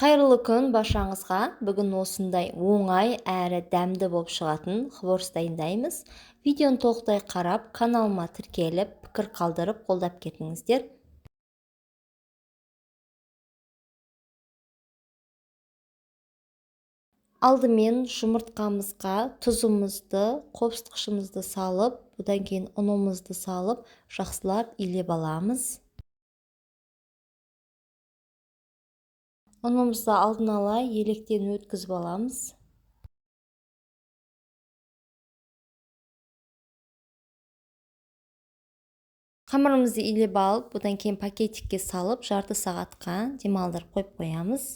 Қайырлы күн баршаңызға. Бүгін осындай оңай әрі дәмді болып шығатын хворс дайындаймыз. Видеоны толықтай қарап, каналыма тіркеліп, пікір қалдырып, қолдап кетіңіздер. Алдымен жұмыртқамызға тұзымызды, қопсытқышымызды салып, одан кейін ұнымызды салып, жақсылап илеп аламыз. Ұнымызды алдын ала електен өткізіп аламыз. Қамырымызды илеп алып, одан кейін пакетикке салып, жарты сағатқа демалдырып қойып қоямыз.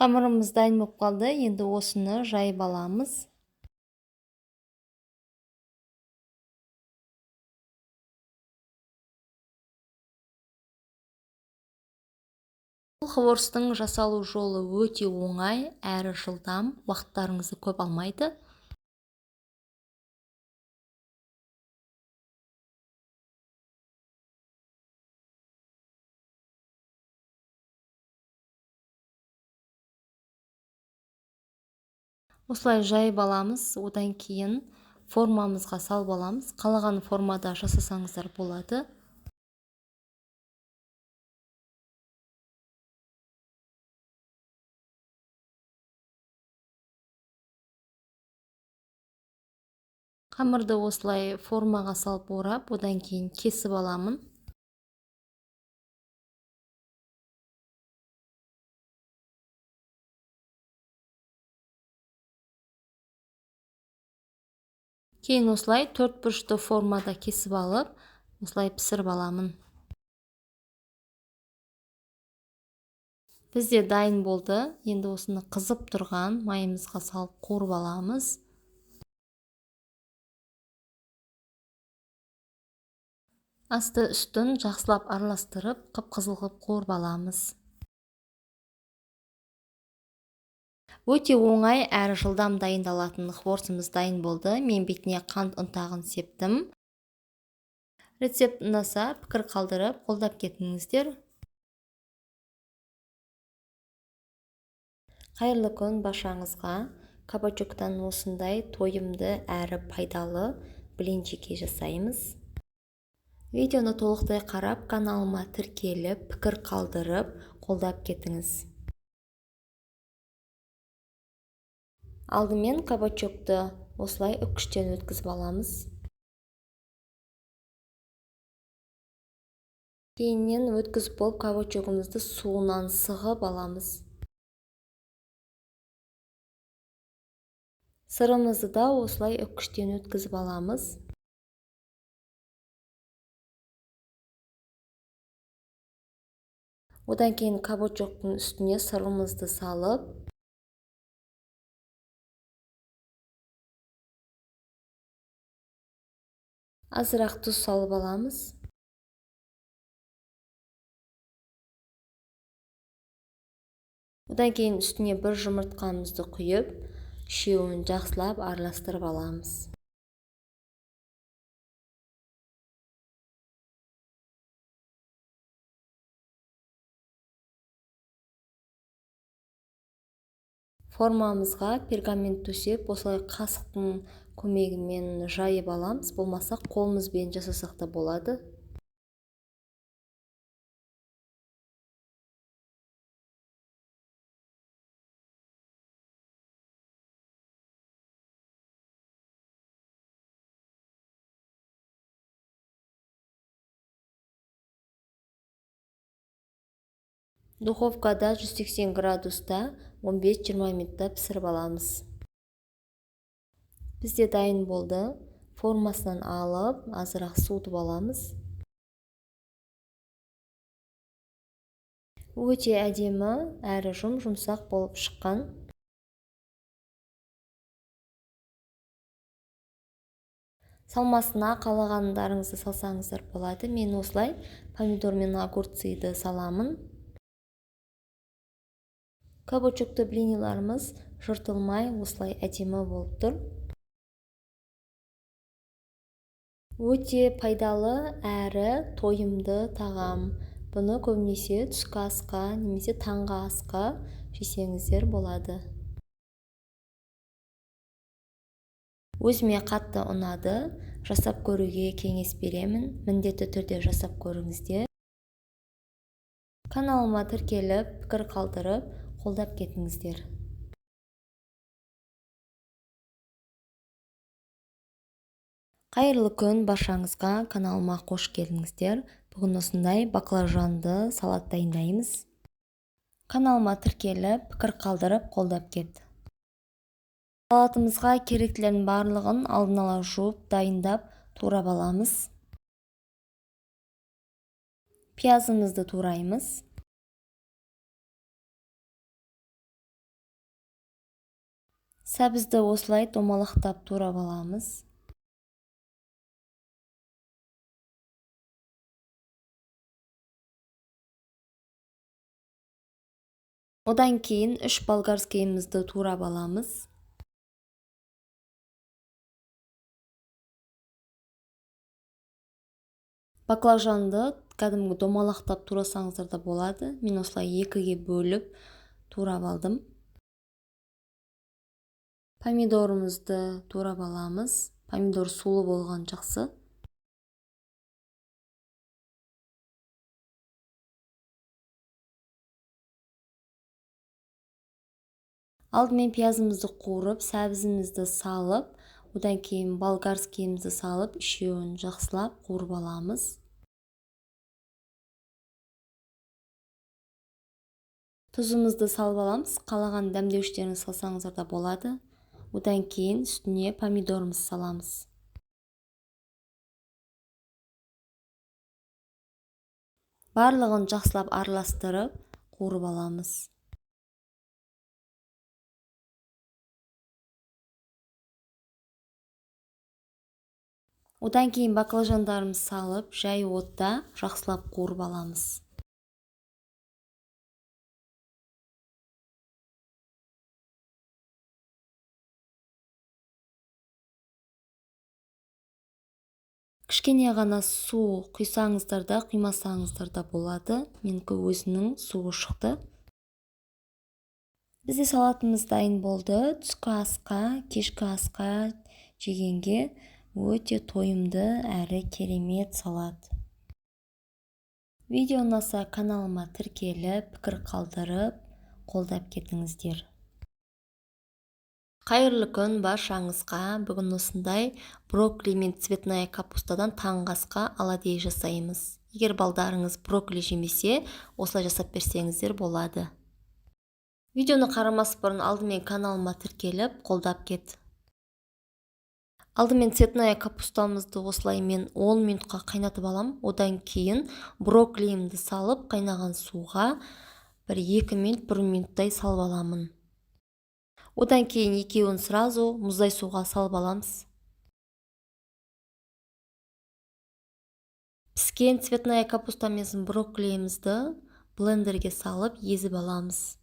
Қамырымыз дайын болып қалды. Енді осыны жайып аламыз. Бұл хворстың жасалу жолы өте оңай, әрі жылдам, уақыттарыңызды көп алмайды. Осылай жайып аламыз, одан кейін формамызға салып аламыз. Қалаған формада жасасаңыздар болады. Қамырды осылай формаға салып орап, одан кейін кесіп аламын. Кейін осылай төрт бұрышты формада кесіп алып, осылай пісіріп аламын. Бізде дайын болды. Енді осыны қызып тұрған майымызға салып қуырып аламыз. Асты үстін жақсылап араластырып, қып-қызыл қылып қуырып аламыз. Өте оңай әрі жылдам дайындалатын хворсымыз дайын болды. Мен бетіне қант ұнтағын септім. Рецепт ұнаса, пікір қалдырып, қолдап кетіңіздер. Қайырлы күн баршаңызға. Кабачоктан осындай тойымды әрі пайдалы блинчики жасаймыз. Видеоны толықтай қарап, каналыма тіркеліп, пікір қалдырып, қолдап кетіңіз. Алдымен кабачокты осылай үккіштен өткізіп аламыз. Кейіннен өткізіп болып, кабачогымызды суынан сығып аламыз. Сырымызды да осылай үккіштен өткізіп аламыз. Одан кейін кабачоктың үстіне сырымызды салып, азырақ тұз салып аламыз. Одан кейін үстіне бір жұмыртқамызды құйып, үшеуін жақсылап араластырып аламыз. Формамызға пергамент төсеп, осылай қасықтың көмегімен жайып аламыз. Болмаса қолымызбен жасасақ та болады. Духовкада 180 градуста 15-20 минутта пісіріп аламыз. Бізде дайын болды. Формасынан алып, азырақ суытып аламыз. Өте әдемі әрі жұмсақ болып шыққан. Салмасына қалағандарыңызды салсаңыздар болады. Мен осылай помидор мен огурцыйды саламын. Кабачокты блиниларымыз жыртылмай осылай әдемі болып тұр. Өте пайдалы әрі тойымды тағам. Бұны көбінесе түскі асқа немесе таңғы асқа жесеңіздер болады. Өзіме қатты ұнады, жасап көруге кеңес беремін. Міндетті түрде жасап көріңіздер. Каналыма тіркеліп, пікір қалдырып, қолдап кетіңіздер. Қайырлы күн баршаңызға, каналыма қош келдіңіздер. Бүгін осындай баклажанды салат дайындаймыз. Каналыма тіркеліп, пікір қалдырып, қолдап кет. Салатымызға керектілердің барлығын алдын ала жуып, дайындап, турап аламыз. Пиязымызды тураймыз. Сәбізді осылай домалақтап турап аламыз. Одан кейін 3 болгарскийімізді турап аламыз. Баклажанды кәдімгі домалақтап турасаңыздар да болады. Мен осылай 2-ге бөліп турап алдым. Помидорымызды турап аламыз. Помидор сулы болған жақсы. Алдымен пиязымызды қуырып, сәбізімізді салып, одан кейін болгарскийімізді салып, үшеуін жақсылап қуырып аламыз. Тұзымызды салып аламыз. Қалаған дәмдеуіштерін салсаңыздар да болады. Одан кейін үстіне помидорымызды саламыз. Барлығын жақсылап араластырып, қуырып аламыз. Одан кейін баклажандарымыз салып, жай отта жақсылап қуырып аламыз. Кішкене ғана су құйсаңыздар да, құймасаңыздар да болады. Менікі өзінің суы шықты. Бізде салатымыз дайын болды. Түскі асқа, кешкі асқа жегенге өте тойымды әрі керемет салат. Видео ұнаса каналыма тіркеліп, пікір қалдырып, қолдап кетіңіздер. Қайырлы күн баршаңызға. Бүгін осындай брокколи мен цветная капустадан таңғы асқа оладьи жасаймыз. Егер балдарыңыз брокколи жемесе, осылай жасап берсеңіздер болады. Видеоны қарамас бұрын алдымен каналыма тіркеліп, қолдап кет. Алдымен цветная капустамызды осылай мен 10 минутқа қайнатып алам. Одан кейін брокколиімді салып, қайнаған суға 1-2 минут, 1 минуттай салып аламын. Одан кейін екеуін сразу мұздай суға салып аламыз. Піскен цветная капуста мен брокколиімізді блендерге салып, езіп аламыз.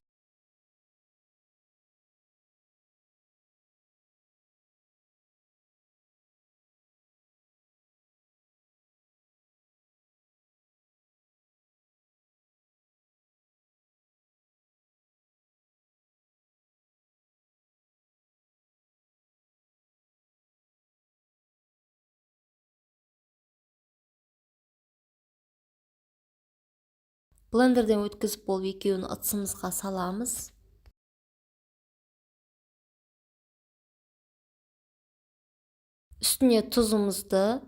Блендерден өткізіп болып екеуін ыдысымызға саламыз. Үстіне тұзымызды,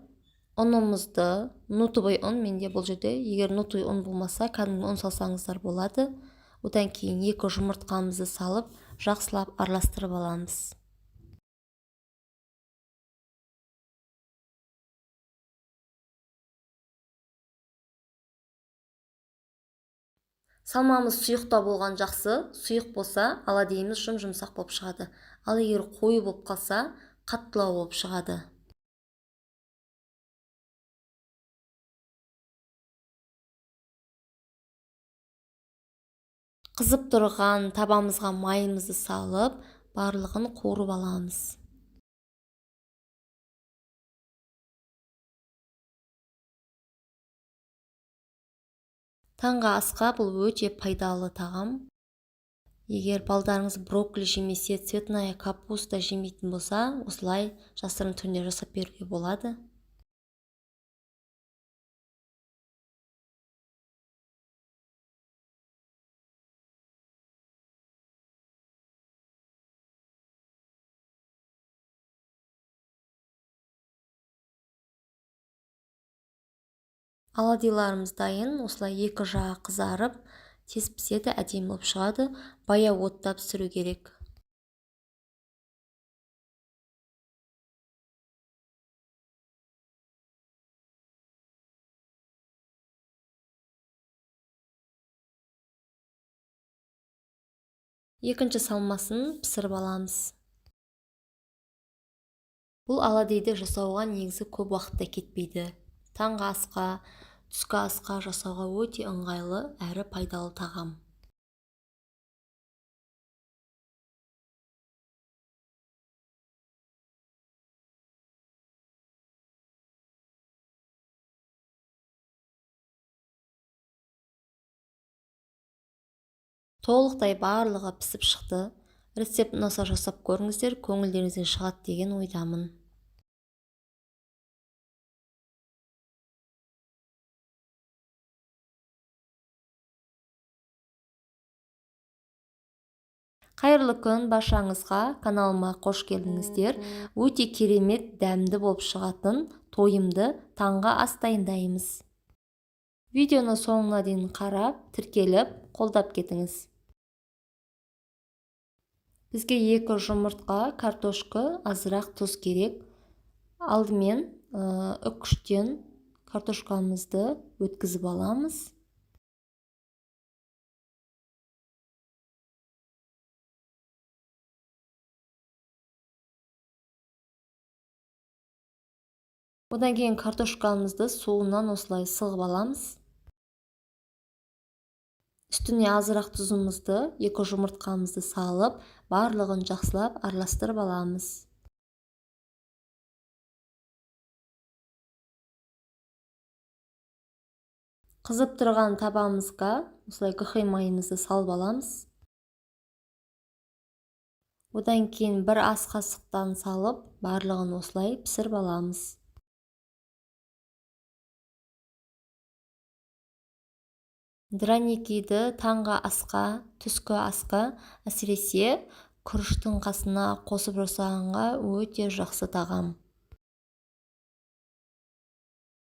ұнымызды, нутовый ұн, менде бұл жерде, егер нутовый ұн болмаса, кәдімгі ұн салсаңыздар болады. Одан кейін 2 жұмыртқамызды салып, жақсылап араластырып аламыз. Салмамыз сұйықта болған жақсы. Сұйық болса, оладьйіміз жұмсақ болып шығады. Ал егер қою болып қалса, қаттылау болып шығады. Қызып тұрған табамызға майымызды салып, барлығын қуырып аламыз. Таңғы асқа бұл өте пайдалы тағам. Егер балдарыңыз брокколи жемесе, цветная капуста жемейтін болса, осылай жасырын түрінде жасап беруге болады. Оладьиларымыз дайын. Осылай екі жағы қызарып, тез піседі, әдемі болып шығады. Баяу отта пісіру керек. Екінші салмасын пісіріп аламыз. Бұл оладьиді жасауға негізі көп уақытта кетпейді. Таңғы асқа, түскі асқа жасауға өте ыңғайлы әрі пайдалы тағам. Толықтай барлығы пісіп шықты. Рецепт ұнаса жасап көріңіздер, көңілдеріңізден шығады деген ойдамын. Қайырлы күн баршаңызға, каналыма қош келдіңіздер. Өте керемет, дәмді болып шығатын тойымды таңғы ас дайындаймыз. Видеоны соңына дейін қарап, тіркеліп, қолдап кетіңіз. Бізге 2 жұмыртқа, картошка, азырақ тұз керек. Алдымен үккіштен картошкамызды өткізіп аламыз. Одан кейін картошкамызды суынан осылай сығып аламыз. Үстіне азырақ тұзымызды, 2 жұмыртқамызды салып, барлығын жақсылап араластырып аламыз. Қызып тұрған табамызға осылай гүхей майымызды салып аламыз. Одан кейін 1 ас қасықтан салып, барлығын осылай пісіріп аламыз. Драникиді таңғы асқа, түскі асқа, әсіресе күріштің қасына қосып жасағанға өте жақсы тағам.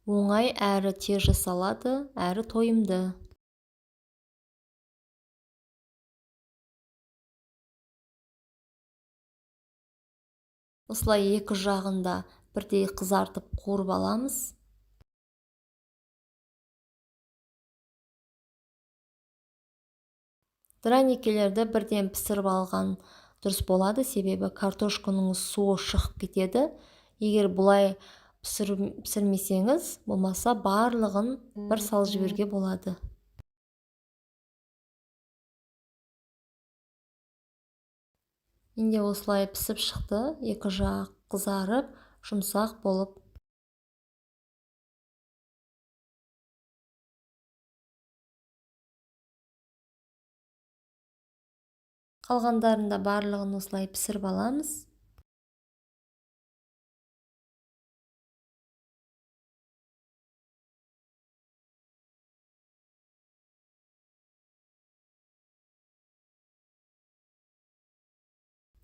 Оңай әрі тез жасалады, әрі тойымды. Осылай 2 жағында бірдей қызартып қуырып аламыз. Драникилерді бірден пісіріп алған дұрыс болады, себебі картошканың суы шығып кетеді. Егер бұлай пісірмесеңіз, болмаса барлығын бір салып жіберуге болады. Енді осылай пісіп шықты, 2 жағы қызарып, жұмсақ болып. Қалғандарында барлығын осылай пісіріп аламыз.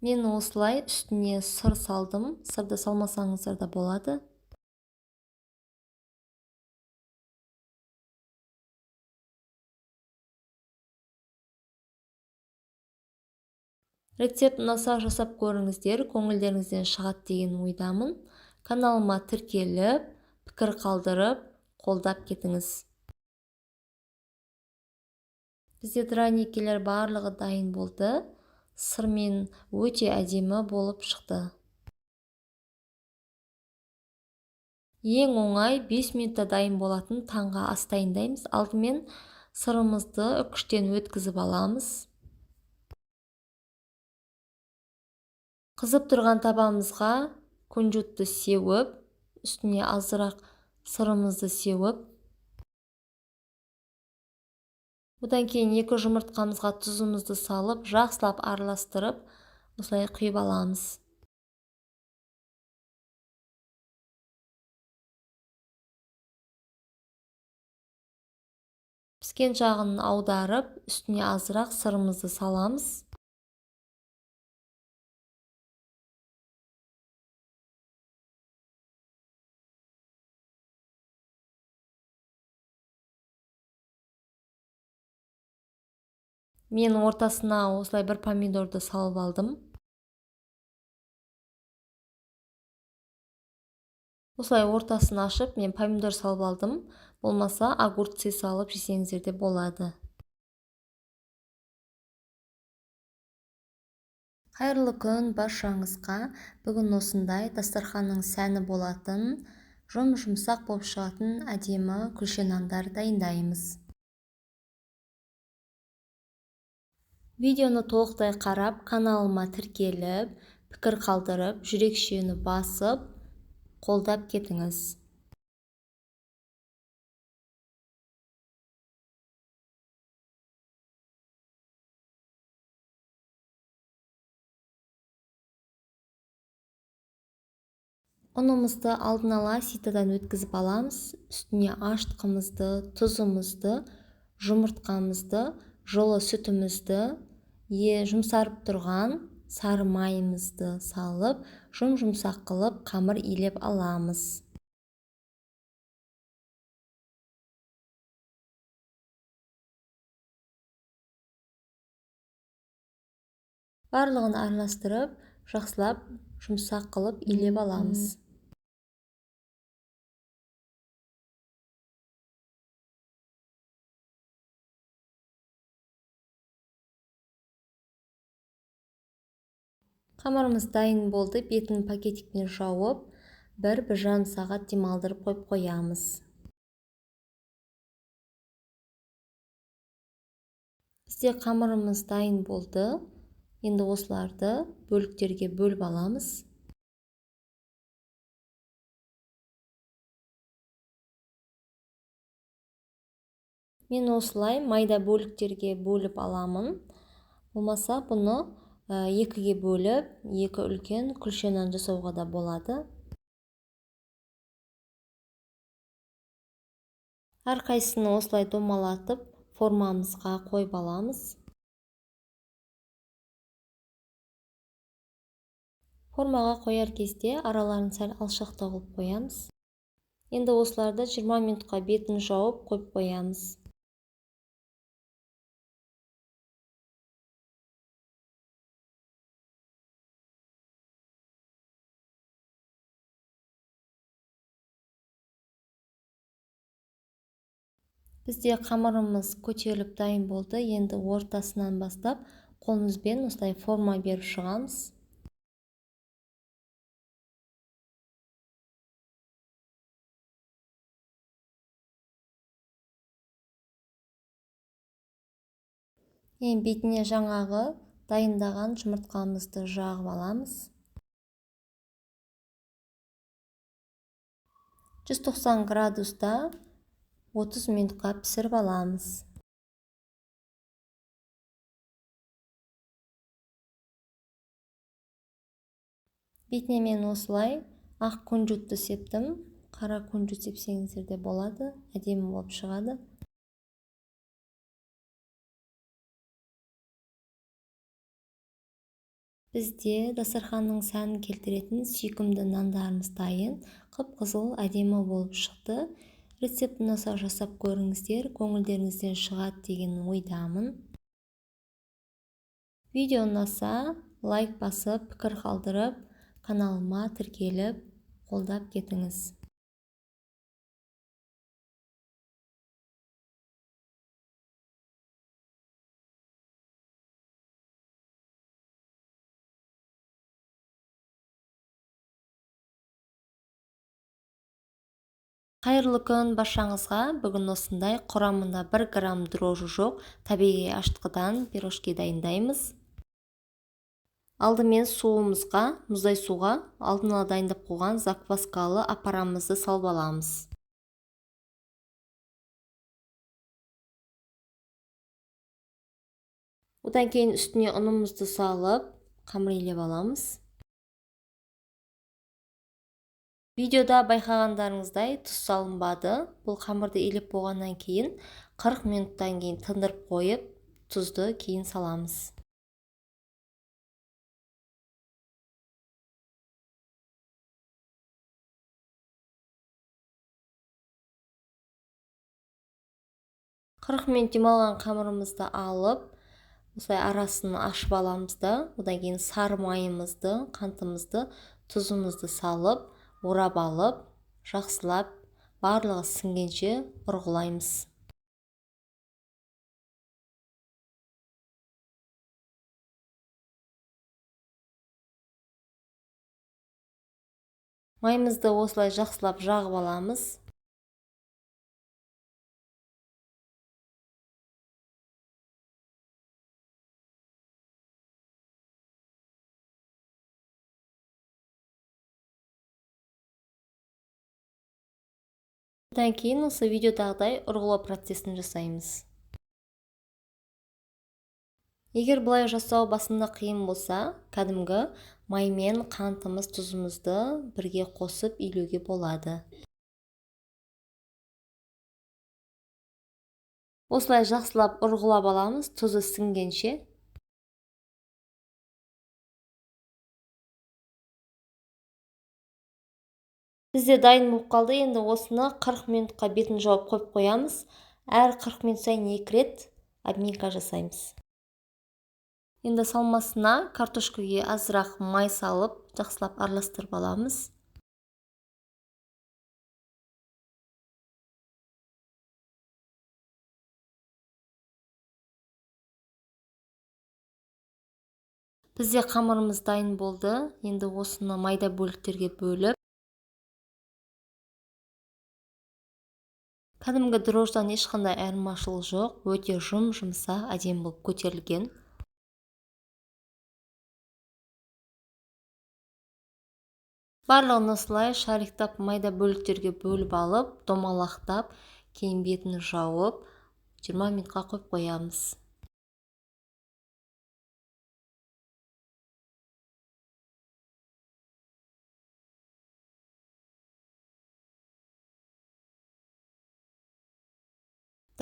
Мен осылай үстіне сыр салдым. Сырды салмасаңыздар да болады. Рецепт ұнаса жасап көріңіздер, көңілдеріңізден шығады деген ойдамын. Каналыма тіркеліп, пікір қалдырып, қолдап кетіңіз. Бізде драникилер барлығы дайын болды. Сырмен өте әдемі болып шықты. Ең оңай 5 минутта дайын болатын таңғы ас дайындаймыз. Алдымен сырымызды үккіштен өткізіп аламыз. Қызып тұрған табамызға күнжутты сеуіп, үстіне азырақ сырымызды сеуіп, Бұдан кейін 2 жұмыртқамызға тұзымызды салып, жақсылап араластырып, осылай құйып аламыз. Піскен жағын аударып, үстіне азырақ сырымызды саламыз. Мен ортасына осылай бір помидорды салып алдым. Осылай ортасын ашып, мен помидор салып алдым. Болмаса, огурцы салып жесеңіздер де болады. Қайырлы күн баршаңызға. Бүгін осындай дастарханның сәні болатын, жұмсақ болып шығатын әдемі күлше нандар дайындаймыз. Видеоны толықтай қарап, каналыма тіркеліп, пікір қалдырып, жүрекшені басып, қолдап кетіңіз. Ұнымызды алдын ала ситадан өткізіп аламыз. Үстіне аштығымызды, тұзымызды, жұмыртқамызды, жылы сүтімізді, жұмсарып тұрған сары майымызды салып, жұмсақ қылып қамыр илеп аламыз. Барлығын араластырып, жақсылап жұмсақ қылып илеп аламыз. Қамырымыз дайын болды. Бетін пакетикпен жауып, 1-1,5 сағат демалдырып қойып қоямыз. Бізде қамырымыз дайын болды. Енді осыларды бөліктерге бөліп аламыз. Мен осылай майда бөліктерге бөліп аламын. Болмаса, бұны 2-ге бөліп, 2 үлкен күлше нан жасауға да болады. Әрқайсысын осылай домалатып, формамызға қойып аламыз. Формаға қояр кезде араларын сәл алшақтау қылып қоямыз. Енді осыларды 20 минутқа бетін жауып қойып қоямыз. Бізде қамырымыз көтеріліп дайын болды. Енді ортасынан бастап қолымызбен осылай форма беріп шығамыз. Бетіне жаңағы дайындаған жұмыртқамызды жағып аламыз. 190 градуста 30 минутқа пісіріп аламыз. Бетіне мен осылай ақ күнжутты септім. Қара күнжут сепсеңіздер де болады. Әдемі болып шығады. Бізде дастарханның сәнін келтіретін сүйкімді нандарымыз дайын. Қып-қызыл әдемі болып шықты. Рецептін осылай жасап көріңіздер, көңілдеріңізден шығады деген ойдамын. Видео ұнаса, лайк басып, пікір қалдырып, каналыма тіркеліп, қолдап кетіңіз. Қайырлы күн баршаңызға. Бүгін осындай құрамында 1 грамм дрожжи жоқ табиғи аштықыдан пирожки дайындаймыз. Алдымен суымызға, мұздай суға алдын ала дайындап қойған закваскалы апарамызды салып аламыз. Одан кейін үстіне ұнымызды салып, қамыр илеп аламыз. Видеода байқағандарыңыздай тұз салынбады. Бұл қамырды илеп болғаннан кейін 40 минуттан кейін тындырып қойып, тұзды кейін саламыз. Қырық минут демалған қамырымызды алып, осылай арасын ашып аламыз да, одан кейін сары майымызды, қантымызды, тұзымызды салып, орап алып, жақсылап, барлығы сіңгенше ұрғылаймыз. Майымызды осылай жақсылап жағып аламыз. Одан кейін осы видеодағыдай ұрғылау процесін жасаймыз. Егер бұлай жасау басында қиын болса, кәдімгі маймен қантымыз, тұзымызды бірге қосып илеуге болады. Осылай жақсылап ұрғылап аламыз, тұзы сіңгенше. Бізде дайын болып қалды. Енді осыны 40 минутқа бетін жауып қойып қоямыз. Әр 40 минут сайын 2 рет обминка жасаймыз. Енді салмасына картошкаға азырақ май салып, жақсылап араластырып аламыз. Бізде қамырымыз дайын болды. Енді осыны майда бөліктерге бөліп, кәдімгі дрожждан ешқандай айырмашылық жоқ, өте жұмсақ, әдемі болып көтерілген. Барлығын осылай шарықтап майда бөліктерге бөліп алып, домалақтап, кейін бетін жауып, 20 минутқа қойып қоямыз.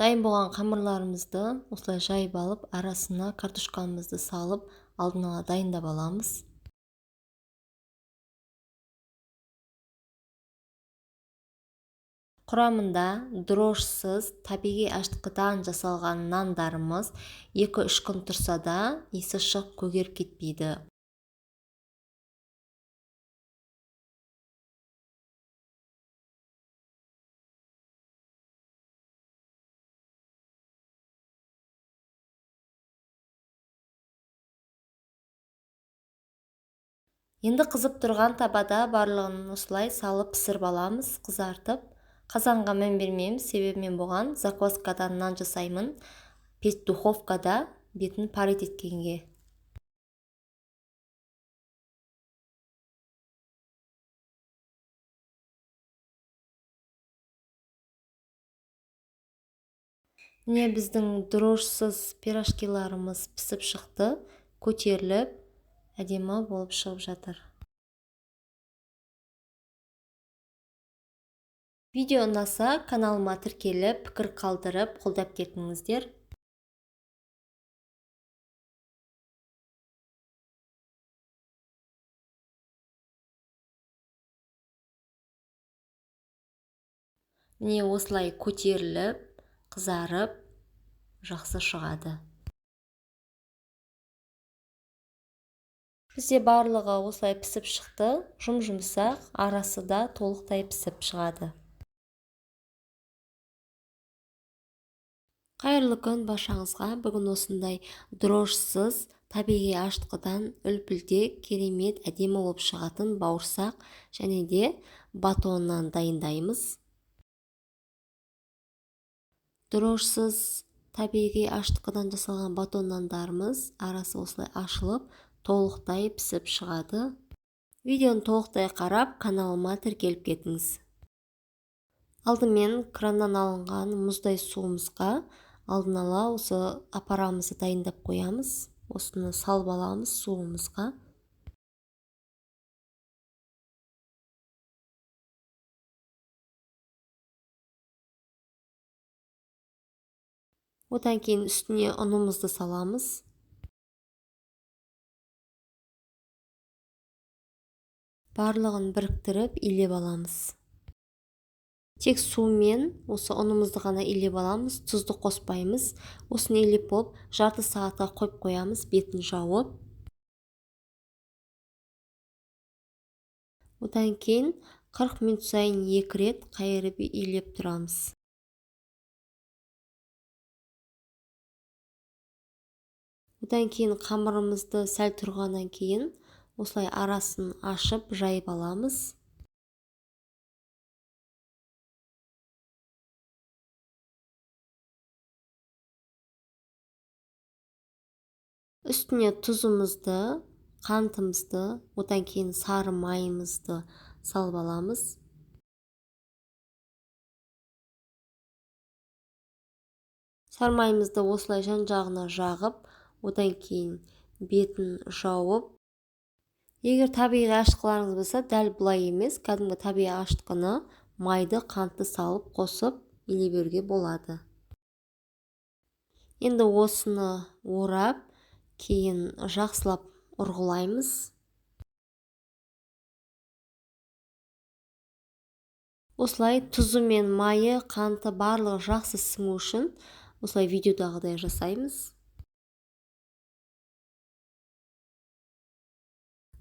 Дайын болған қамырларымызды осылай жайып алып, арасына картошкамызды салып, алдын ала дайындап аламыз. Құрамында дрожжсыз, табиғи ашытқыдан жасалған нандарымыз 2-3 күн тұрса да, иісі шығып көгеріп кетпейді. Енді қызып тұрған табада барлығын осылай салып пісіріп аламыз, қызартып. Қазанға мән бермейміз, себебі мен бұған закваскадан нан жасаймын, духовкада бетін парит еткенге. Міне біздің дрожжсыз пирожкиларымыз пісіп шықты, көтеріліп, әдемі болып шығып жатыр. Видео ұнаса, каналыма тіркеліп, пікір қалдырып, қолдап кетіңіздер. Міне осылай көтеріліп, қызарып, жақсы шығады. Бізде барлығы осылай пісіп шықты, жұмсақ, арасы да толықтай пісіп шығады. Қайырлы күн баршаңызға. Бүгін осындай дрожжсыз, табиғи ашытқыдан үлпілде керемет әдемі болып шығатын бауырсақ және де батоннан дайындаймыз. Дрожжсыз, табиғи ашытқыдан жасалған батон нандарымыз арасы осылай ашылып, толықтай пісіп шығады. Видеоны толықтай қарап, каналыма тіркеліп кетіңіз. Алдымен краннан алынған мұздай суымызға алдын ала осы апарамызды дайындап қоямыз. Осыны салып аламыз суымызға. Одан кейін үстіне ұнымызды саламыз. Барлығын біріктіріп илеп аламыз. Тек сумен осы ұнымызды ғана илеп аламыз, тұзды қоспаймыз. Осыны илеп болып, жарты сағатқа қойып қоямыз, бетін жауып. Одан кейін 40 минут сайын 2 рет қайырып илеп тұрамыз. Одан кейін қамырымызды сәл тұрғаннан кейін осылай арасын ашып жайып аламыз. Үстіне тұзымызды, қантымызды, одан кейін сары майымызды салып аламыз. Сары майымызды осылай жан-жағына жағып, одан кейін бетін жауып. Егер табиғи ашытқыларыңыз болса, дәл бұлай емес, кәдімгі табиғи ашытқыны майды, қантты салып қосып илей беруге болады. Енді осыны орап, кейін жақсылап ұрғылаймыз. Осылай тұзы мен майы, қанты барлығы жақсы сіңу үшін осылай видеодағыдай жасаймыз.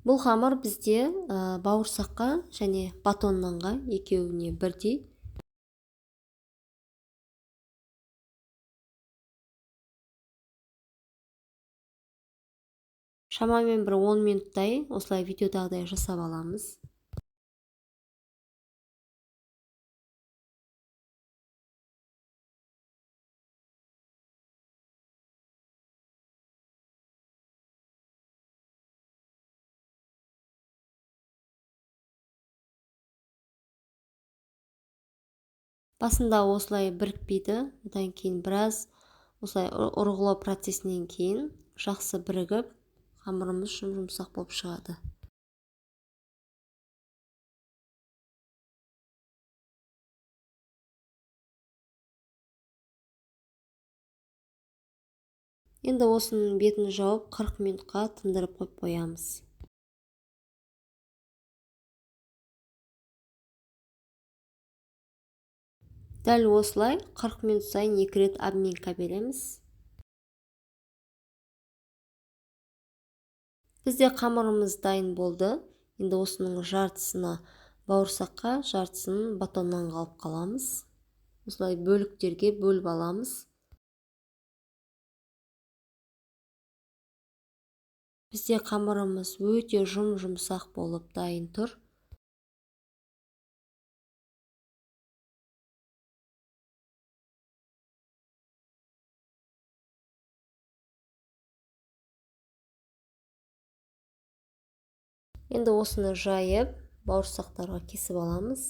Бұл қамыр бізде бауырсаққа және батон нанға екеуіне бірдей. Шамамен бір 10 минуттай осылай видеодағыдай жасап аламыз. Басында осылай бірікпейді, одан кейін біраз осылай ұрғылау процесінен кейін жақсы бірігіп, қамырымыз жұмсақ болып шығады. Енді осының бетін жауып 40 минутқа тындырып қойып қоямыз. Дәл осылай 40 минут сайын 2 рет обменка береміз. Бізде қамырымыз дайын болды. Енді осының жартысына бауырсаққа, жартысын батоннан алып қаламыз. Осылай бөліктерге бөліп аламыз. Бізде қамырымыз өте жұмсақ болып дайын тұр. Енді осыны жайып, бауырсақтарға кесіп аламыз.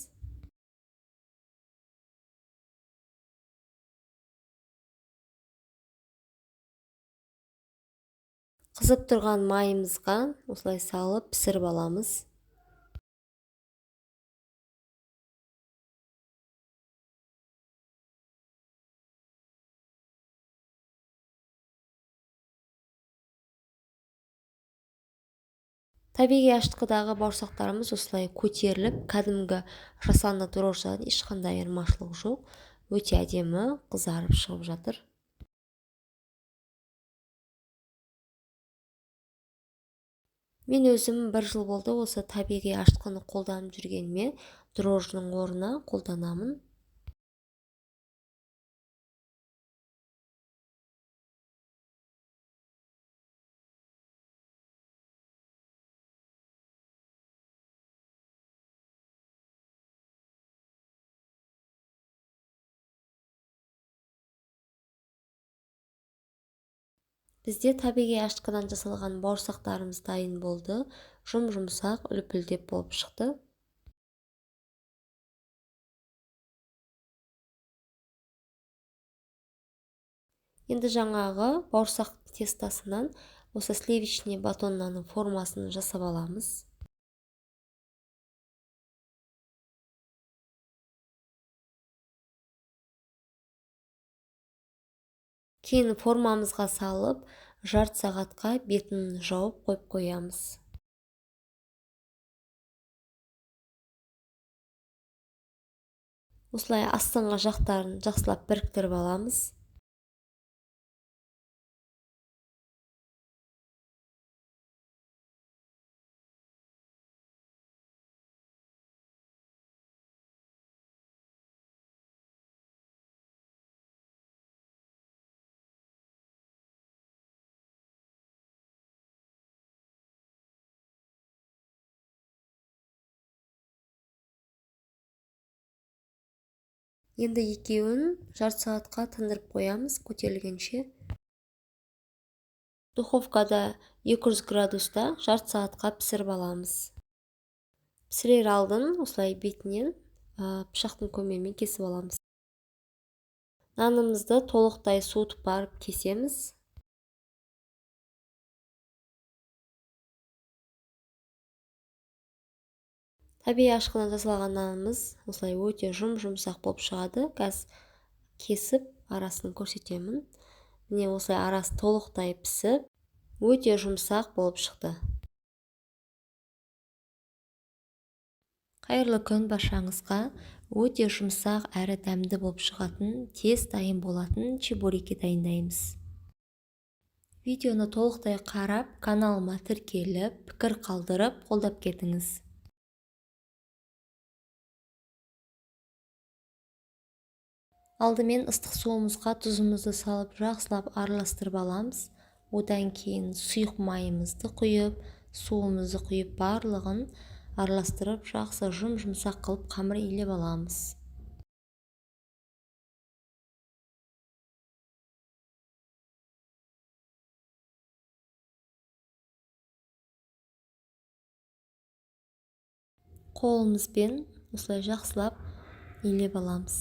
Қызып тұрған майымызға осылай салып пісіріп аламыз. Табиғи ашытқыдағы бауырсақтарымыз осылай көтеріліп, кәдімгі жасанды дрожжыдан ешқандай айырмашылық жоқ. Өте әдемі қызарып шығып жатыр. Мен өзім 1 жыл болды осы табиғи ашытқыны қолданып жүргеніме, дрожжының орнына қолданамын. Бізде табиғи ашытқыдан жасалған бауырсақтарымыз дайын болды. Жұмсақ, үлпілдеп болып шықты. Енді жаңағы бауырсақ тестасынан осы сливочный батоннаның формасын жасап аламыз. Кейін формамызға салып, жарты сағатқа бетін жауып қойып қоямыз. Осылай астыңғы жақтарын жақсылап біріктіріп аламыз. Енді екеуін жарты сағатқа тындырып қоямыз көтерілгенше. Духовкада 200 градуста жарты сағатқа пісіріп аламыз. Пісірер алдын осылай бетінен пышақтың көмегімен кесіп аламыз. Нанымызды толықтай суытып барып кесеміз. Табиғи ашқыдан жасалған нанымыз осылай өте жұмсақ болып шығады. Қазір кесіп арасын көрсетемін. Міне осылай арасы толықтай пісіп, өте жұмсақ болып шықты. Қайырлы күн баршаңызға. Өте жұмсақ әрі дәмді болып шығатын, тез дайын болатын чебуреки дайындаймыз. Видеоны толықтай қарап, каналыма тіркеліп, пікір қалдырып, қолдап кетіңіз. Алдымен ыстық суымызға тұзымызды салып, жақсылап араластырып аламыз. Одан кейін сұйық майымызды құйып, суымызды құйып, барлығын араластырып, жақсы жұмсақ қылып қамыр илеп аламыз. Қолымызбен осылай жақсылап илеп аламыз.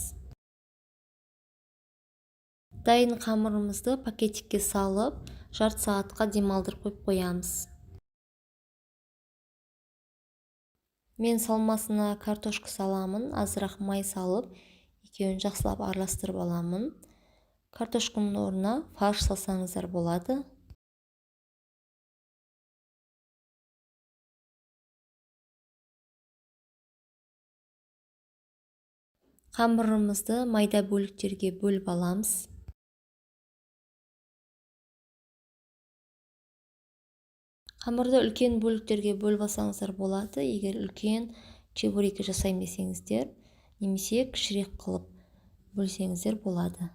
Дайын қамырымызды пакетикке салып, жарты сағатқа демалдырып қойып қоямыз. Мен салмасына картошка саламын, азырақ май салып, екеуін жақсылап араластырып аламын. Картошканың орнына фарш салсаңыздар болады. Қамырымызды майда бөліктерге бөліп аламыз. Қамырды үлкен бөліктерге бөліп алсаңыздар болады, егер үлкен чебуреки жасаймын десеңіздер, немесе кішірек қылып бөлсеңіздер болады.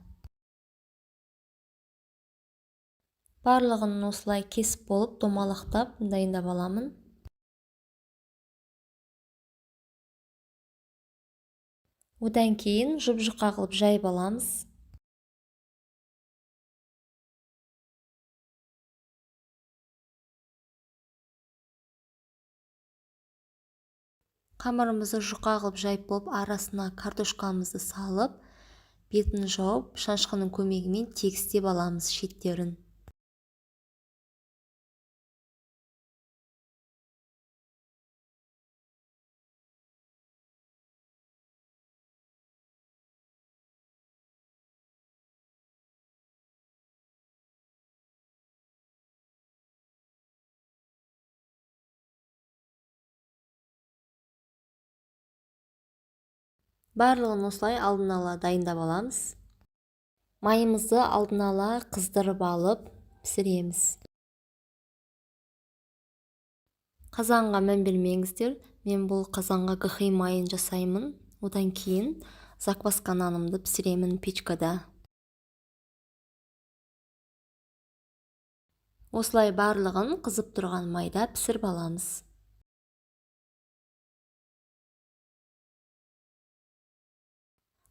Барлығын осылай кесіп болып, домалақтап дайындап аламын. Одан кейін жұп-жұқа қылып жайып аламыз. Қамырымызды жұқа қылып жайып болып, арасына картошкамызды салып, бетін жауып, шанышқының көмегімен тегістеп аламыз шеттерін. Барлығын осылай алдын ала дайындап аламыз. Майымызды алдын ала қыздырып алып пісіреміз. Қазанға мән бермеңіздер. Мен бұл қазанға гхи майын жасаймын. Одан кейін закваска нанымды пісіремін печкада. Осылай барлығын қызып тұрған майда пісіріп аламыз.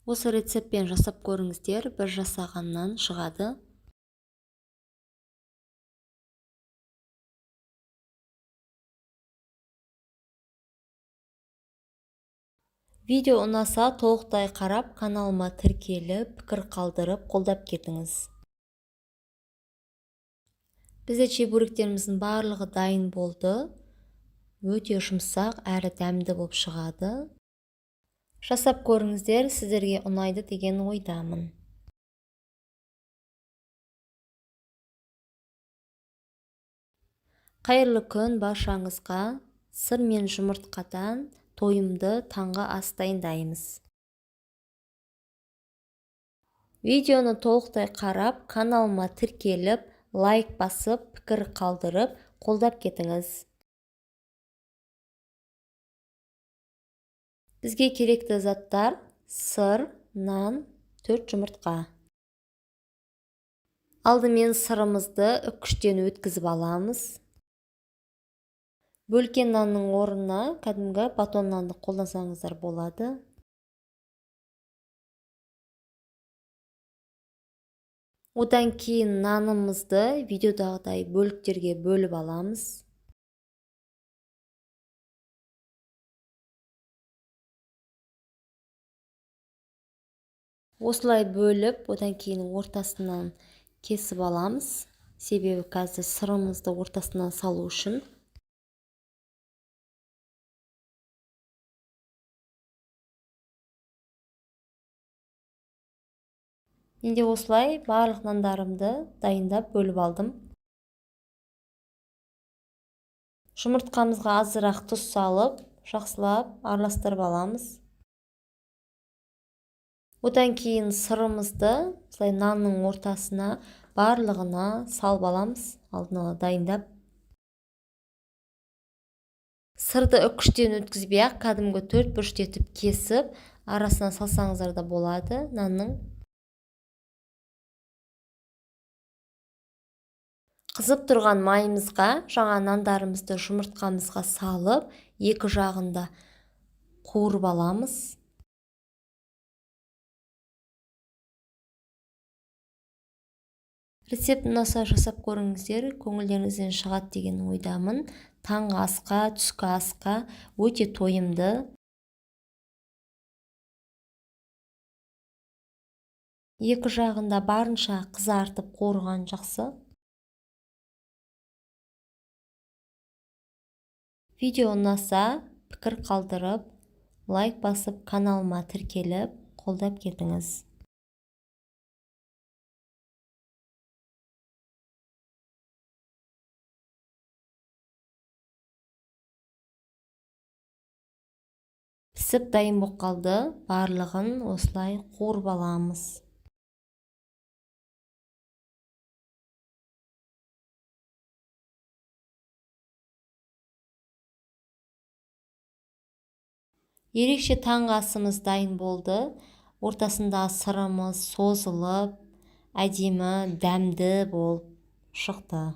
Осы рецептпен жасап көріңіздер, бір жасағаннан шығады. Видео ұнаса толықтай қарап, каналыма тіркеліп, пікір қалдырып, қолдап кетіңіз. Бізде чебуректеріміздің барлығы дайын болды. Өте жұмсақ әрі дәмді болып шығады. Жасап көріңіздер, сіздерге ұнайды деген ойдамын. Қайырлы күн баршаңызға. Сыр мен жұмыртқадан тойымды таңғы ас дайындаймыз. Видеоны толықтай қарап, каналыма тіркеліп, лайк басып, пікір қалдырып, қолдап кетіңіз. Бізге керекті заттар: сыр, нан, 4 жұмыртқа. Алдымен сырымызды үккіштен өткізіп аламыз. Бөлкен нанның орнына кәдімгі батон нанды қолдансаңыздар болады. Одан кейін нанымызды видеодағыдай бөліктерге бөліп аламыз. Осылай бөліп, одан кейін ортасынан кесіп аламыз. Себебі қазір сырымызды ортасынан салу үшін. Енді осылай барлық нандарымды дайындап бөліп алдым. Жұмыртқамызға азырақ тұз салып, жақсылап араластырып аламыз. Одан кейін сырымызды нанның ортасына барлығына салып аламыз, алдын ала дайындап. Сырды үккіштен өткізбей-ақ кәдімгі 4 бұрышты етіп кесіп, арасына салсаңыздар да болады нанның. Қызып тұрған майымызға жаңа нандарымызды жұмыртқамызға салып, екі жағында қуырып аламыз. Рецепт ұнаса жасап көріңіздер, көңілдеріңізден шығады деген ойдамын. Таңғы асқа, түскі асқа өте тойымды. Екі жағында барынша қызартып қуырған жақсы. Видео ұнаса, пікір қалдырып, лайк басып, каналыма тіркеліп, қолдап кетіңіз. Пісіп дайын болып қалды, барлығын осылай қуырып аламыз. Ерекше таңғы асымыз дайын болды. Ортасында сырымыз созылып, әдемі, дәмді болып шықты.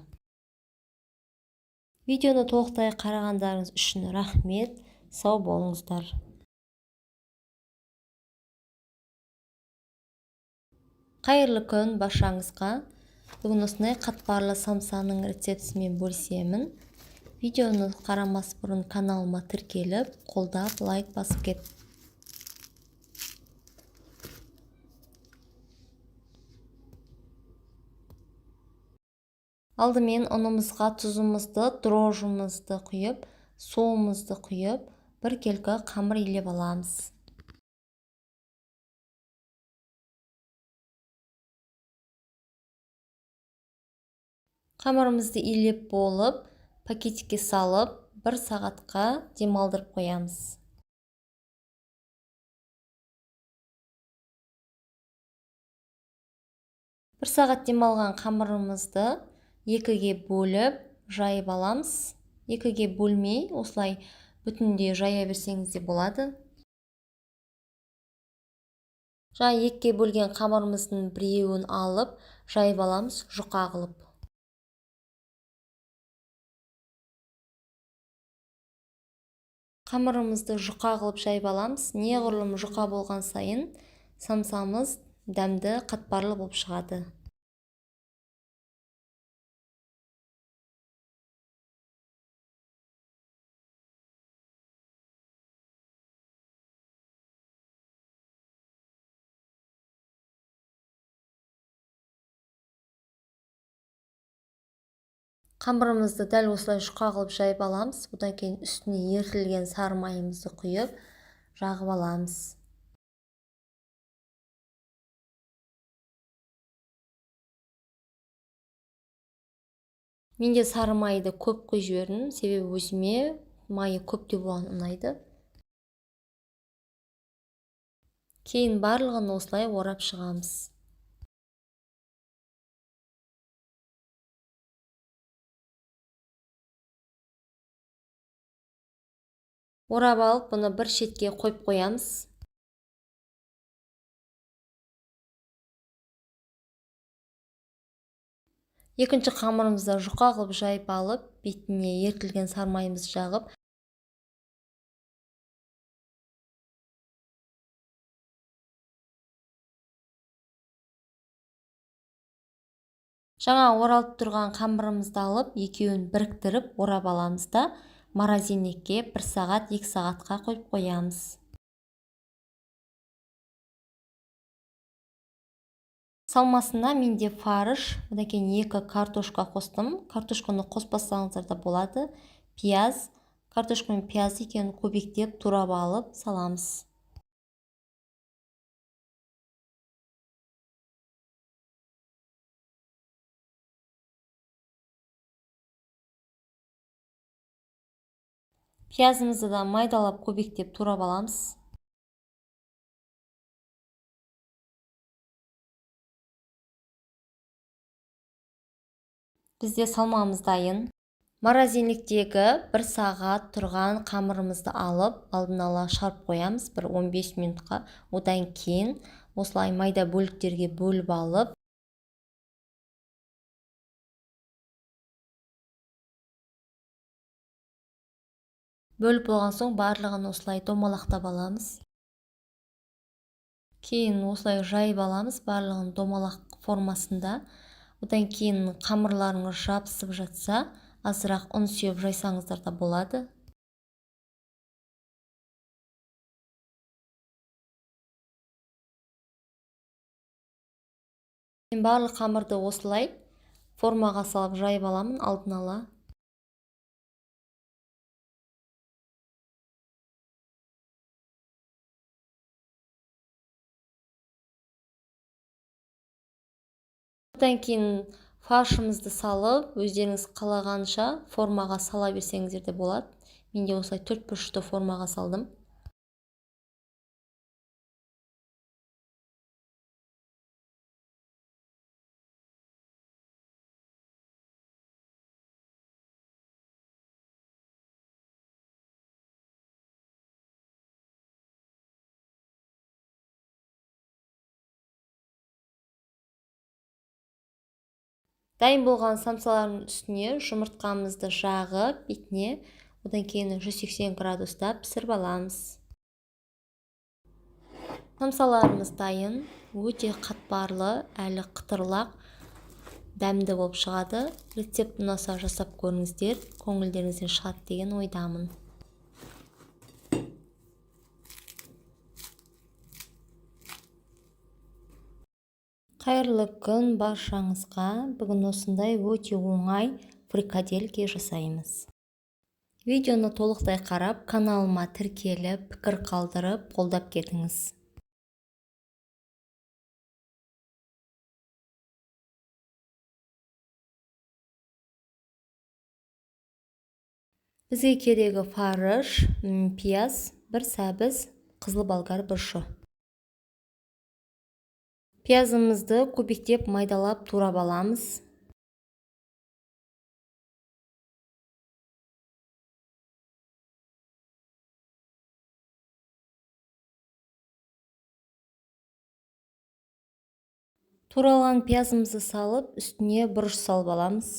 Видеоны толықтай қарағандарыңыз үшін рахмет. Сау болыңыздар. Қайырлы күн баршаңызға. Бүгін осындай қатпарлы самсаның рецептісімен бөлісемін. Видеоны қарамас бұрын каналыма тіркеліп, қолдап, лайк басып кет. Алдымен ұнымызға тұзымызды, дрожжымызды құйып, суымызды құйып, бір келкі қамыр илеп аламыз. Қамырымызды илеп болып, пакетикке салып, 1 сағатқа демалдырып қоямыз. Бір сағат демалған қамырымызды екіге бөліп, жайып аламыз. Екіге бөлмей, осылай бүтінде жая берсеңіз де болады. Жаңа екіге бөлген қамырымыздың біреуін алып, жайып аламыз, жұқа қылып. Қамырымызды жұқа қылып жайып аламыз. Неғұрлым жұқа болған сайын самсамыз дәмді, қатпарлы болып шығады. Қамырымызды дәл осылай жұқа қылып жайып аламыз. Одан кейін үстіне ерітілген сары майымызды құйып жағып аламыз. Менде сары майды көп құйып жібердім, себебі өзіме майы көптеу болған ұнайды. Кейін барлығын осылай орап шығамыз. Орап алып, бұны бір шетке қойып қоямыз. Екінші қамырымызды жұқа қылып жайып алып, бетіне ерітілген сары майымызды жағып, жаңа оралып тұрған қамырымызды алып, екеуін біріктіріп орап аламыз да морозильникке 1 сағат 2 сағатқа қойып қоямыз. Салмасына менде фарш, одан кейін 2 картошка қостым. Картошканы қоспасаңыздар да болады. Пияз, картошка мен пияз екеуін көбіктеп турап алып саламыз. Пиязымызды да майдалап көбіктеп турап аламыз. Бізде салмамыз дайын. Морозильниктегі 1 сағат тұрған қамырымызды алып, алдын ала шарып қоямыз бір 15 минутқа. Одан кейін осылай майда бөліктерге бөліп алып, бөліп болған соң барлығын осылай домалақтап аламыз. Кейін осылай жайып аламыз барлығын домалақ формасында. Одан кейін қамырларыңыз жабысып жатса, азырақ ұн сүйіп жайсаңыздар да болады. Мен барлық қамырды осылай формаға салып жайып аламын алдын ала. Одан кейін фаршымызды салып, өздеріңіз қалағанша формаға сала берсеңіздер де болады. Менде осылай 4 бұрышты формаға салдым. Дайын болған самсалардың үстіне жұмыртқамызды жағып, бетіне, одан кейін 180 градуста пісіріп аламыз. Самсаларымыз дайын, өте қатпарлы, әлі қытырлақ, дәмді болып шығады. Рецепт ұнаса жасап көріңіздер, көңілдеріңізден шығады деген ойдамын. Қайырлы күн баршаңызға. Бүгін осындай өте оңай фрикадельки жасаймыз. Видеоны толықтай қарап, каналыма тіркеліп, пікір қалдырып, қолдап кетіңіз. Бізге керегі фарш, пияз, бір сәбіз, қызыл болгар бұрышы. Пиязымызды көбіктеп майдалап турап аламыз. Туралған пиязымызды салып, үстіне бұрыш салып аламыз.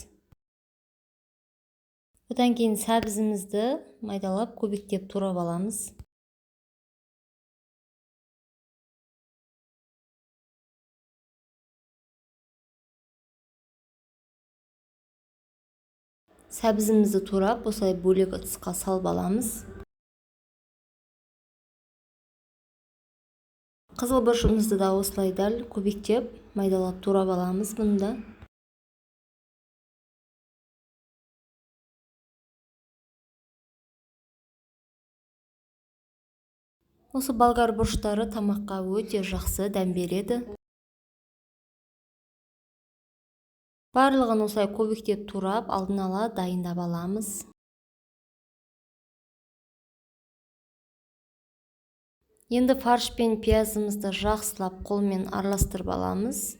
Одан кейін сәбізімізді майдалап көбіктеп турап аламыз. Сәбізімізді турап, осылай бөлек ыдысқа салып аламыз. Қызыл бұрышымызды да осылай дәл көбіктеп майдалап турап аламыз бұнда. Осы болгар бұрыштары тамаққа өте жақсы дәм береді. Барлығын осылай көбіктеп турап, алдын ала дайындап аламыз. Енді фарш пен пиязымызды жақсылап қолмен араластырып аламыз.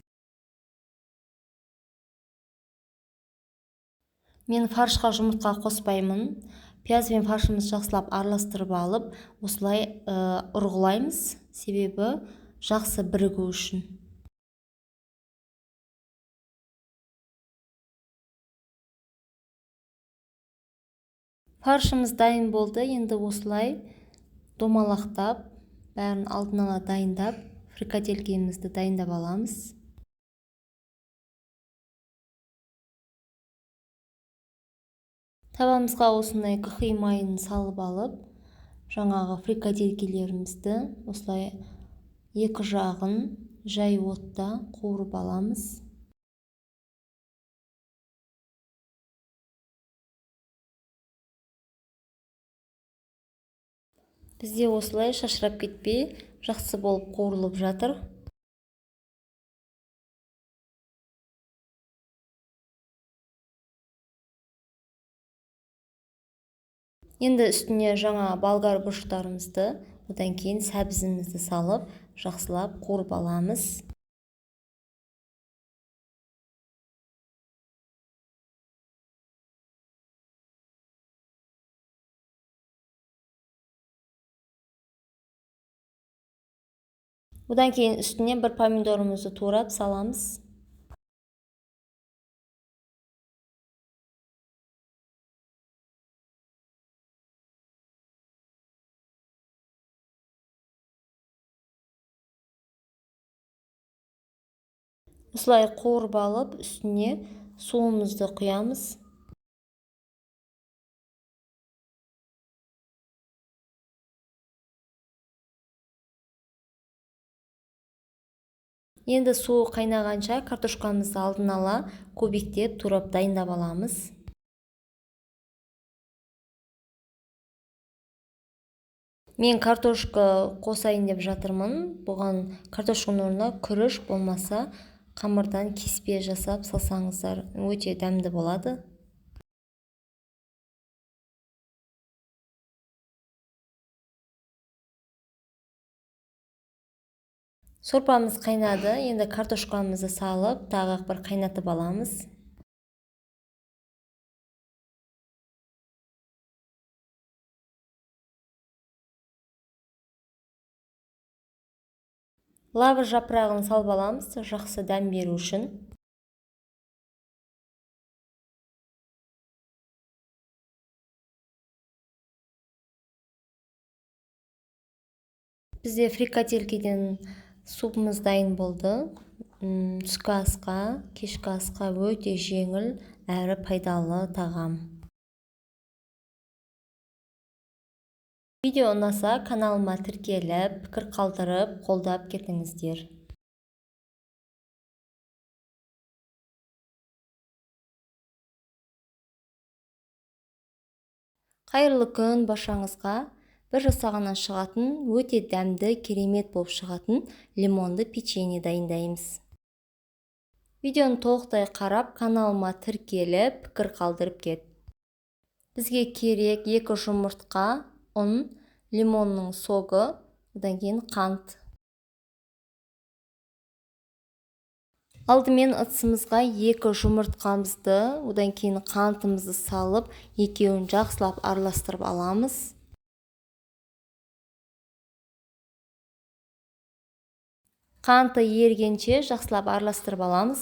Мен фаршқа жұмыртқа қоспаймын. Пияз бен фаршымызды жақсылап араластырып алып, осылай ұрғылаймыз, себебі жақсы бірігу үшін. Фаршымыз дайын болды. Енді осылай домалақтап, бәрін алдын ала дайындап, фрикаделкемізді дайындап аламыз. Табамызға осындай қыхи майын салып алып, жаңағы фрикаделкелерімізді осылай екі жағын жай отта қуырып аламыз. Бізде осылай шашырап кетпей, жақсы болып қуырылып жатыр. Енді үстіне жаңа болгар бұрыштарымызды, одан кейін сәбізімізді салып, жақсылап қуырып аламыз. Одан кейін үстіне бір помидорымызды турап саламыз. Осылай қуырып алып, үстіне суымызды құямыз. Енді суы қайнағанша картошкамызды алдын ала көбіктеп турап дайындап аламыз. Мен картошка қосайын деп жатырмын. Бұған картошканың орнына күріш болмаса қамырдан кеспе жасап салсаңыздар өте дәмді болады. Сорпамыз қайнады. Енді картошкамызды салып, тағы бір қайнатып аламыз. Лавр жапырағын салып аламыз, жақсы дәм беру үшін. Бізде фрикаделкеден супымыз дайын болды. Түскі асқа, кешкі асқа өте жеңіл әрі пайдалы тағам. Видео ұнаса, каналыма тіркеліп, пікір қалдырып, қолдап кетіңіздер. Қайырлы күн баршаңызға. Бір жасағаннан шығатын, өте дәмді, керемет болып шығатын лимонды печенье дайындаймыз. Видеоны толықтай қарап, каналыма тіркеліп, пікір қалдырып кет. Бізге керек 2 жұмыртқа, ұн, лимонның соғы, одан кейін қант. Алдымен ыдысымызға 2 жұмыртқамызды, одан кейін қантымызды салып, екеуін жақсылап араластырып аламыз. Қанты ергенше жақсылап араластырып аламыз.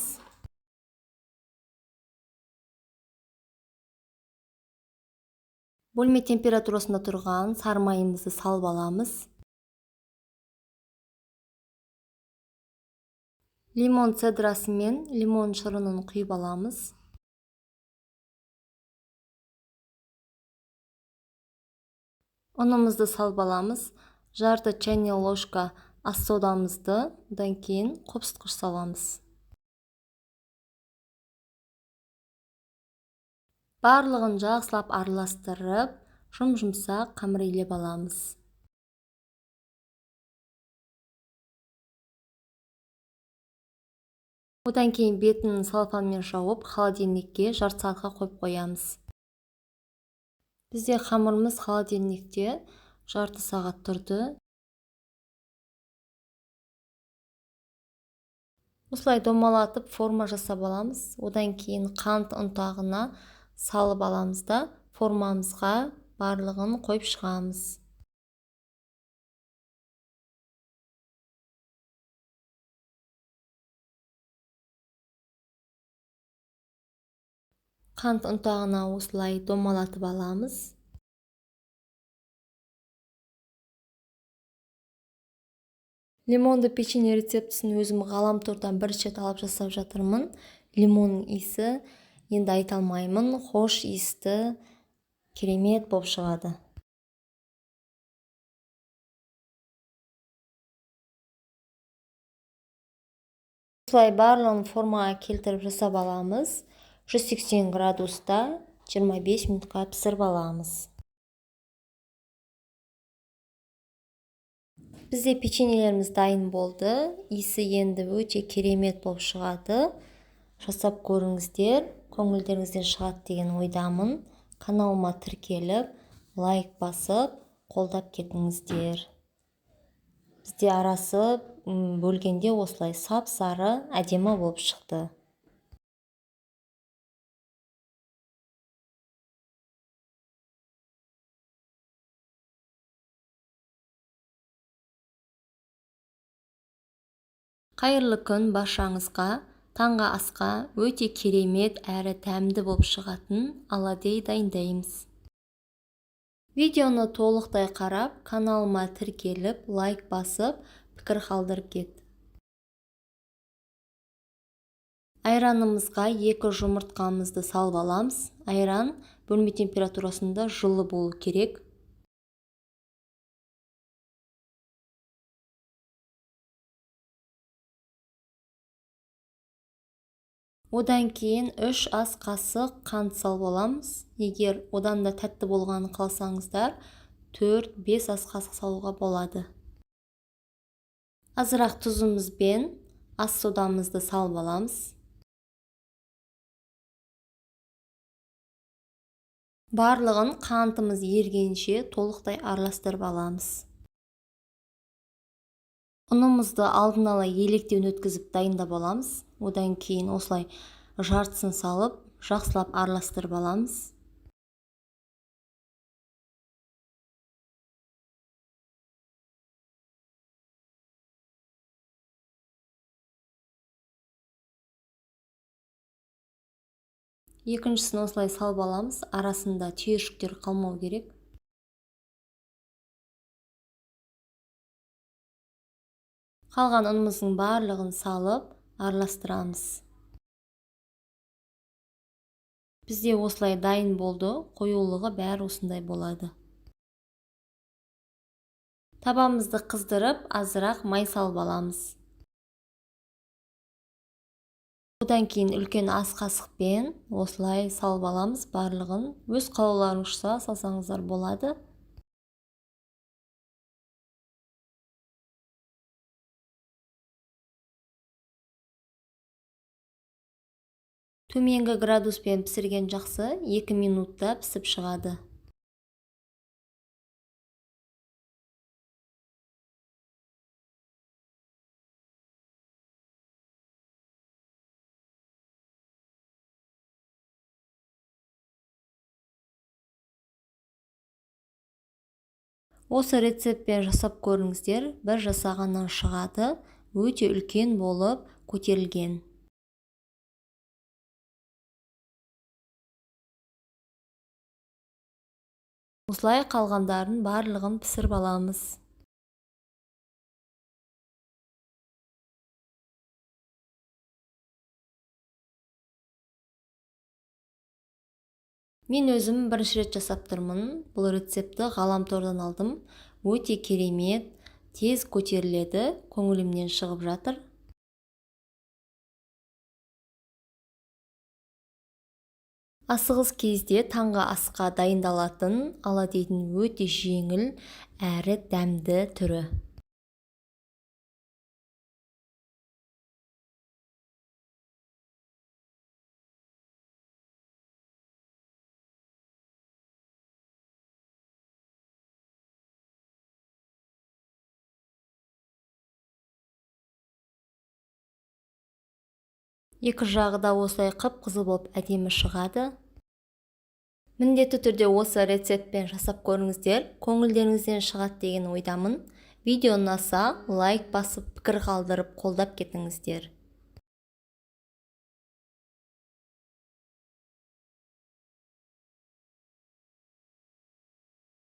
Бөлме температурасында тұрған сары майымызды салып аламыз. Лимон цедрасы мен лимон шырынын құйып аламыз. Ұнымызды салып аламыз. Жарты чайный ложка ас содамызды, одан кейін қопсытқыш саламыз. Барлығын жақсылап араластырып, жұмсақ қамыр илеп аламыз. Одан кейін бетін салфанмен жауып, холодильникке жарты сағатқа қойып қоямыз. Бізде қамырымыз холодильникте жарты сағат тұрды. Осылай домалатып форма жасап аламыз. Одан кейін қант ұнтағына салып аламыз да формамызға барлығын қойып шығамыз. Қант ұнтағына осылай домалатып аламыз. Лимонды печенье рецептісін өзім ғаламтордан бірінші рет алып жасап жатырмын. Лимонның иісі енді айта алмаймын, хош иісті, керемет болып шығады. Осылай барлығын формаға келтіріп жасап аламыз. 180 градуста 25 минутқа пісіріп аламыз. Бізде печеньелеріміз дайын болды. Иісі енді өте керемет болып шығады. Жасап көріңіздер, көңілдеріңізден шығады деген ойдамын. Каналыма тіркеліп, лайк басып, қолдап кетіңіздер. Бізде арасы бөлгенде осылай сап-сары әдемі болып шықты. Қайырлы күн баршаңызға. Таңғы асқа өте керемет әрі дәмді болып шығатын оладей дайындаймыз. Видеоны толықтай қарап, каналыма тіркеліп, лайк басып, пікір қалдырып кет. Айранымызға 2 жұмыртқамызды салып аламыз. Айран бөлме температурасында жылы болу керек. Одан кейін 3 ас қасық қант салып аламыз. Егер одан да тәтті болғанын қаласаңыздар, 4-5 ас қасық салуға болады. Азырақ тұзымызбен ас содамызды салып аламыз. Барлығын қантымыз ергенше толықтай араластырып аламыз. Ұнымызды алдын ала електен өткізіп дайындап аламыз. Одан кейін осылай жартысын салып, жақсылап араластырып аламыз. Екіншісін осылай салып аламыз. Арасында түйіршіктер қалмау керек. Қалған ұнымыздың барлығын салып, араластырамыз. Бізде осылай дайын болды, қоюлығы бәрі осындай болады. Табамызды қыздырып, азырақ май салып аламыз. Одан кейін үлкен ас қасықпен осылай салып аламыз барлығын. Өз қалауларыңызша салсаңыздар болады. Төменгі градуспен пісірген жақсы, 2 минутта пісіп шығады. Осы рецептпен жасап көріңіздер, бір жасағаннан шығады, өте үлкен болып көтерілген. Осылай қалғандарын барлығын пісіріп аламыз. Мен өзім бірінші рет жасап тұрмын. Бұл рецепті ғаламтордан алдым. Өте керемет, тез көтеріледі, көңілімнен шығып жатыр. Асығыс кезде таңғы асқа дайындалатын оладейдің өте жеңіл әрі дәмді түрі. Екі жағы да осылай қып-қызыл болып әдемі шығады. Міндетті түрде осы рецептпен жасап көріңіздер, көңілдеріңізден шығады деген ойдамын. Видео ұнаса лайк басып, пікір қалдырып, қолдап кетіңіздер.